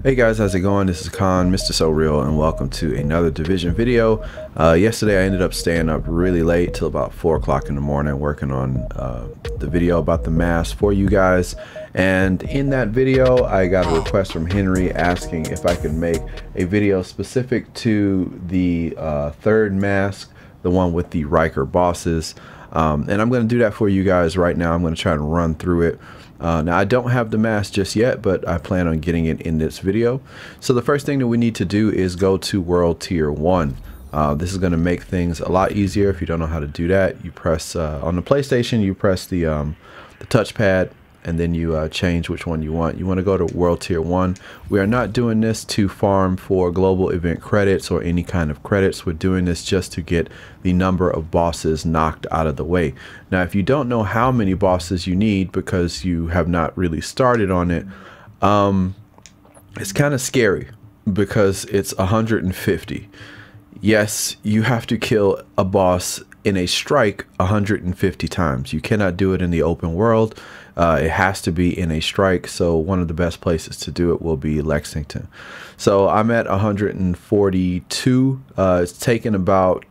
Hey guys, how's it going? This is Khan, Mr. So Real, and welcome to another Division video. Yesterday I ended up staying up really late till about 4 o'clock in the morning working on the video about the mask for you guys. And in that video I got a request from Henry asking if I could make a video specific to the third mask, the one with the Riker bosses. And I'm going to do that for you guys right now. I'm going to try to run through it. Now I don't have the mask just yet, but I plan on getting it in this video. So the first thing that we need to do is go to World Tier 1. This is going to make things a lot easier. If you don't know how to do that, you press on the PlayStation, you press the touchpad, and then you change which one you want. You want to go to World Tier 1. We are not doing this to farm for global event credits or any kind of credits. We're doing this just to get the number of bosses knocked out of the way. Now, if you don't know how many bosses you need because you have not really started on it, it's kind of scary because it's 150. Yes, you have to kill a boss in a strike 150 times. You cannot do it in the open world. It has to be in a strike. So one of the best places to do it will be Lexington. So I'm at 142. It's taken about,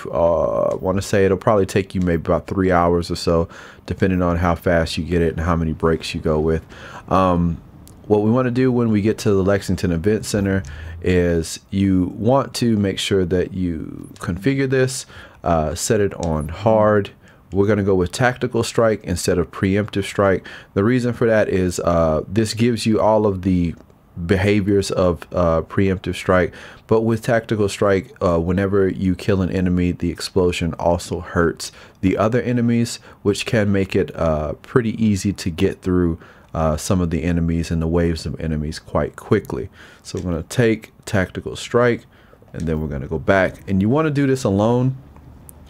I want to say it'll probably take you maybe about 3 hours or so, depending on how fast you get it and how many breaks you go with. What we want to do when we get to the Lexington Event Center is you want to make sure that you configure this, set it on hard. We're going to go with tactical strike instead of preemptive strike. The reason for that is this gives you all of the behaviors of preemptive strike, but with tactical strike, whenever you kill an enemy, the explosion also hurts the other enemies, which can make it pretty easy to get through some of the enemies and the waves of enemies quite quickly. So we're going to take tactical strike, and then we're going to go back, and you want to do this alone.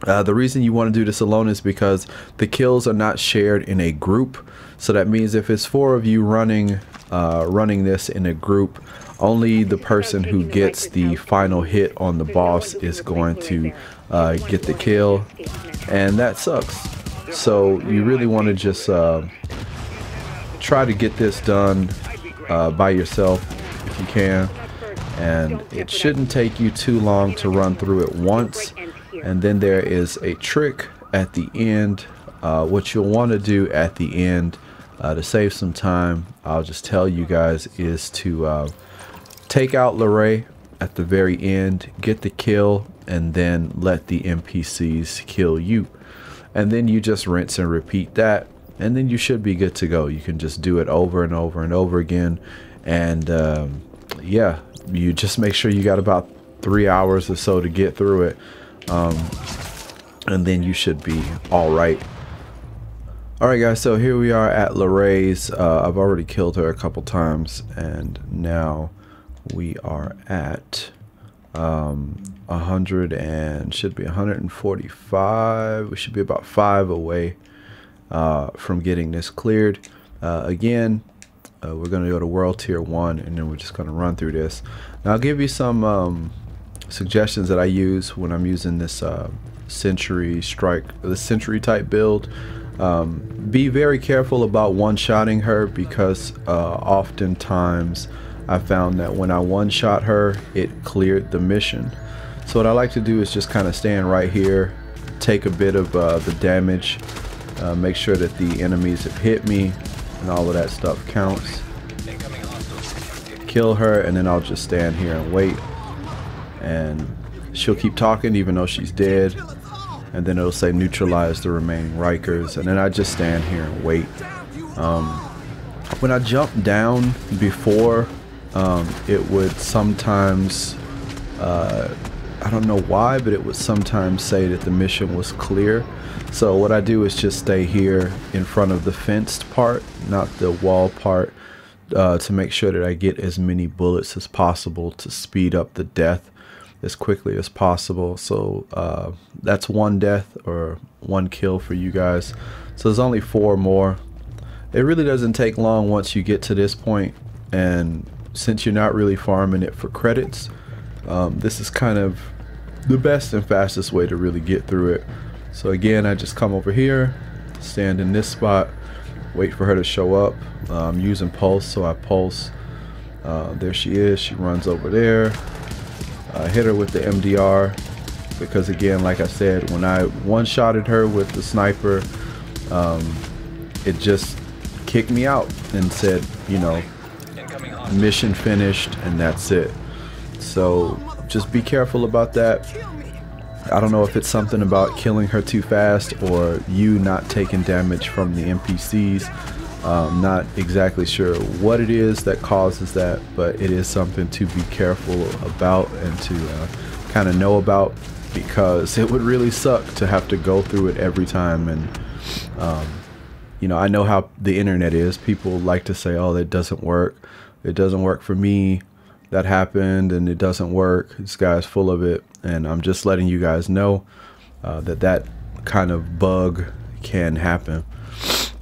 The reason you want to do this alone is because the kills are not shared in a group. So that means if it's 4 of you running this in a group, only the person who gets the final hit on the boss is going to get the kill, and that sucks. So you really want to just try to get this done by yourself if you can, and it shouldn't take you too long to run through it once. And then there is a trick at the end. What you'll want to do at the end to save some time, I'll just tell you guys, is to take out Lorray at the very end, get the kill, and then let the NPCs kill you. And then you just rinse and repeat that, and then you should be good to go. You can just do it over and over and over again. And yeah, you just make sure you got about 3 hours or so to get through it. And then you should be all right. Alright guys, so here we are at Lorray's. I've already killed her a couple times, and now we are at 100 and should be 145. We should be about 5 away from getting this cleared. Again, we're going to go to World Tier 1, and then we're just going to run through this. Now I'll give you some suggestions that I use when I'm using this Sentry strike, the Sentry type build. Be very careful about one-shotting her, because oftentimes I found that when I one-shot her, it cleared the mission. So what I like to do is just kind of stand right here, take a bit of the damage, make sure that the enemies have hit me and all of that stuff counts, kill her, and then I'll just stand here and wait. And she'll keep talking even though she's dead, and then it'll say neutralize the remaining Rikers, and then I just stand here and wait. When I jumped down before, it would sometimes, I don't know why, but it would sometimes say that the mission was clear. So what I do is just stay here in front of the fenced part, not the wall part, to make sure that I get as many bullets as possible to speed up the death as quickly as possible. So that's 1 death or 1 kill for you guys. So there's only 4 more. It really doesn't take long once you get to this point, and since you're not really farming it for credits, this is kind of the best and fastest way to really get through it. So again, I just come over here, stand in this spot, wait for her to show up. I'm using pulse, so I pulse, There she is. She runs over there. Hit her with the MDR, because again, like I said, when I one-shotted her with the sniper, it just kicked me out and said, you know, mission finished, and that's it. So just be careful about that. I don't know if it's something about killing her too fast or you not taking damage from the NPCs. Not exactly sure what it is that causes that, but it is something to be careful about and to kind of know about, because it would really suck to have to go through it every time. And you know, I know how the internet is. People like to say, oh, that doesn't work. It doesn't work for me. That happened and it doesn't work. This guy's full of it. And I'm just letting you guys know that kind of bug can happen.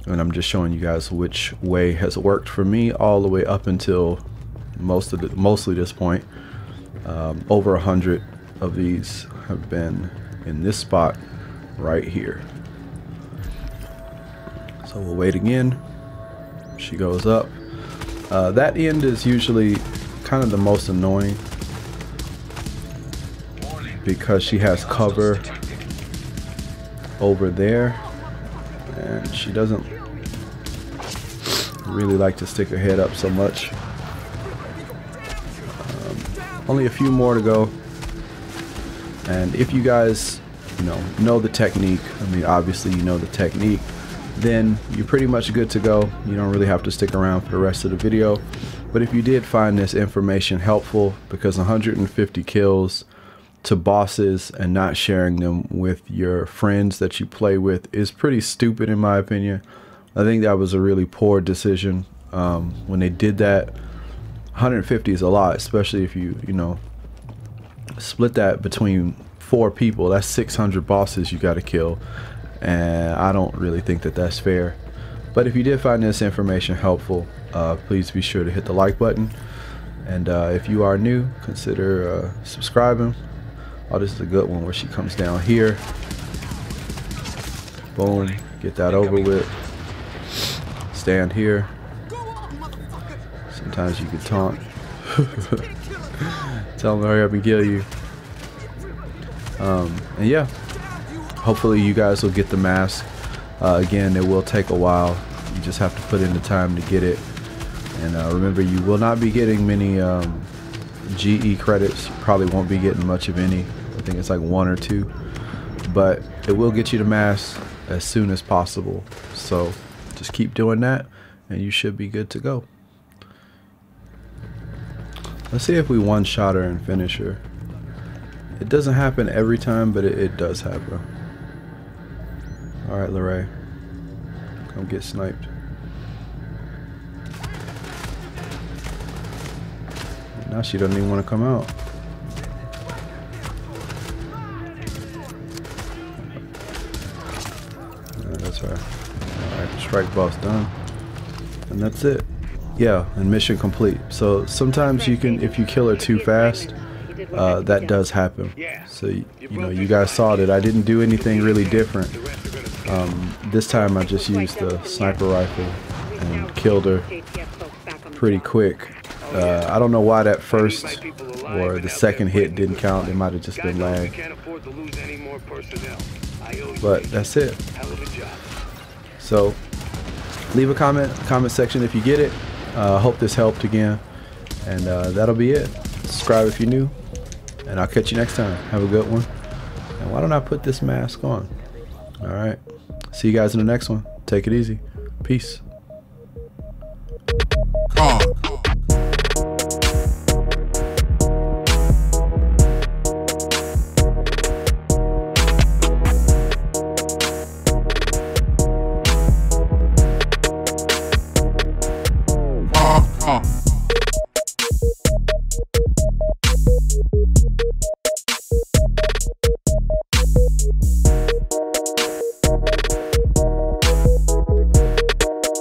And I'm just showing you guys which way has worked for me all the way up until mostly this point. Over 100 of these have been in this spot right here. So we'll wait again. She goes up. That end is usually kind of the most annoying, because she has cover over there and she doesn't really like to stick her head up so much. Only a few more to go, and if you guys know the technique, I mean obviously you know the technique, then you're pretty much good to go. You don't really have to stick around for the rest of the video. But if you did find this information helpful, because 150 kills to bosses and not sharing them with your friends that you play with is pretty stupid in my opinion. I think that was a really poor decision when they did that. 150 is a lot, especially if you know, split that between 4 people. That's 600 bosses you got to kill, and I don't really think that that's fair. But if you did find this information helpful, please be sure to hit the like button, and if you are new, consider subscribing. Oh, this is a good one where she comes down here. Boom, get that over with. Stand here. Sometimes you can taunt. Tell them to hurry up and kill you. And yeah, hopefully you guys will get the mask. Again, it will take a while. You just have to put in the time to get it. And remember, you will not be getting many GE credits. You probably won't be getting much of any. I think it's like 1 or 2. But it will get you the mask as soon as possible. So just keep doing that and you should be good to go. Let's see if we one-shot her and finish her. It doesn't happen every time, but it does happen. Alright, Lorraine. Come get sniped. Now she doesn't even want to come out. That's her. Alright, strike boss done. And that's it. Yeah, and mission complete. So sometimes you can, if you kill her too fast, that does happen. So you know, you guys saw that I didn't do anything really different. This time I just used the sniper rifle and killed her pretty quick. I don't know why that first or the second hit didn't count. It might have just been lag. But that's it. So leave a comment section if you get it. Hope this helped again, and that'll be it. Subscribe if you're new, and I'll catch you next time. Have a good one. And why don't I put this mask on? All right, see you guys in the next one. Take it easy. Peace.